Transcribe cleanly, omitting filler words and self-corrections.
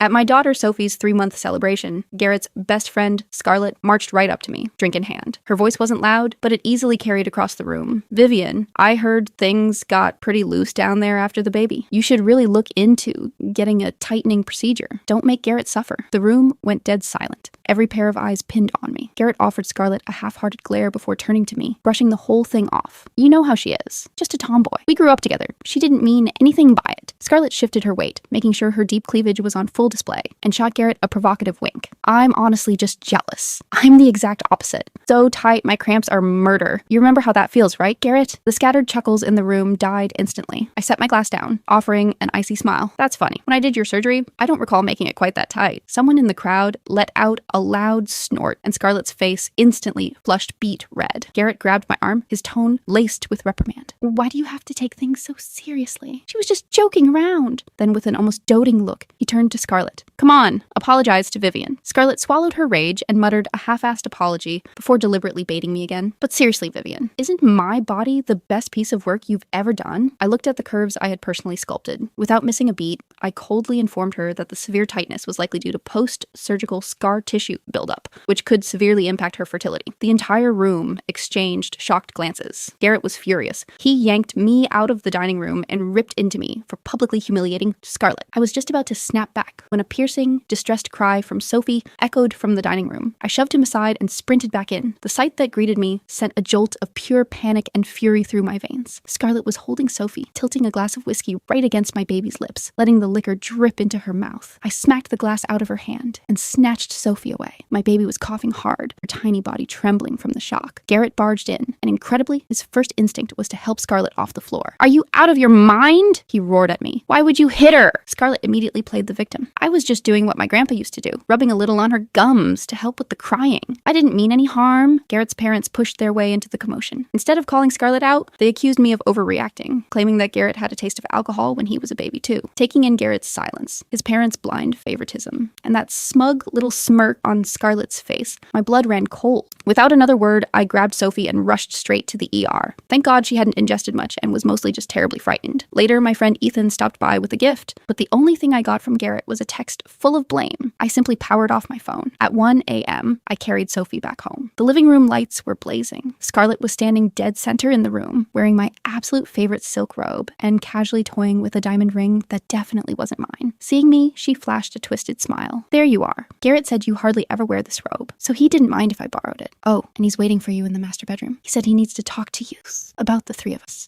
At my daughter Sophie's 3-month celebration, Garrett's best friend, Scarlett, marched right up to me, drink in hand. Her voice wasn't loud, but it easily carried across the room. "Vivian, I heard things got pretty loose down there after the baby. You should really look into getting a tightening procedure. Don't make Garrett suffer." The room went dead silent, every pair of eyes pinned on me. Garrett offered Scarlett a half-hearted glare before turning to me, brushing the whole thing off. "You know how she is. Just a tomboy. We grew up together. She didn't mean anything by it." Scarlett shifted her weight, making sure her deep cleavage was on full display, and shot Garrett a provocative wink. "I'm honestly just jealous. I'm the exact opposite. So tight, my cramps are murder. You remember how that feels, right, Garrett?" The scattered chuckles in the room died instantly. I set my glass down, offering an icy smile. "That's funny. When I did your surgery, I don't recall making it quite that tight." Someone in the crowd let out a loud snort, and Scarlett's face instantly flushed beet red. Garrett grabbed my arm, his tone laced with reprimand. "Why do you have to take things so seriously? She was just joking around." Then with an almost doting look, he turned to Scarlett. "Come on, apologize to Vivian." Scarlett swallowed her rage and muttered a half-assed apology before deliberately baiting me again. "But seriously, Vivian, isn't my body the best piece of work you've ever done?" I looked at the curves I had personally sculpted. Without missing a beat, I coldly informed her that the severe tightness was likely due to post-surgical scar tissue buildup, which could severely impact her fertility. The entire room exchanged shocked glances. Garrett was furious. He yanked me out of the dining room and ripped into me for publicly humiliating Scarlett. I was just about to snap back when a piercing, distressed cry from Sophie echoed from the dining room. I shoved him aside and sprinted back in. The sight that greeted me sent a jolt of pure panic and fury through my veins. Scarlett was holding Sophie, tilting a glass of whiskey right against my baby's lips, letting the liquor drip into her mouth. I smacked the glass out of her hand and snatched Sophie away. My baby was coughing hard, her tiny body trembling from the shock. Garrett barged in, and incredibly, his first instinct was to help Scarlett off the floor. "Are you out of your mind?" he roared at me. "Why would you hit her?" Scarlett immediately played the victim. "I was just doing what my grandpa used to do, rubbing a little on her gums to help with the crying. I didn't mean any harm." Garrett's parents pushed their way into the commotion. Instead of calling Scarlett out, they accused me of overreacting, claiming that Garrett had a taste of alcohol when he was a baby too. Taking in Garrett's silence, his parents' blind favoritism, and that smug little smirk on Scarlett's face, my blood ran cold. Without another word, I grabbed Sophie and rushed straight to the ER. Thank God she hadn't ingested much and was mostly just terribly frightened. Later, my friend Ethan stopped by with a gift, but the only thing I got from Garrett was a text full of blame. I simply powered off my phone. At 1 a.m., I carried Sophie back home. The living room lights were blazing. Scarlett was standing dead center in the room, wearing my absolute favorite silk robe and casually toying with a diamond ring that definitely wasn't mine. Seeing me, she flashed a twisted smile. "There you are. Garrett said you hardly ever wear this robe, so he didn't mind if I borrowed it. Oh, and he's waiting for you in the master bedroom. He said he needs to talk to you about the three of us."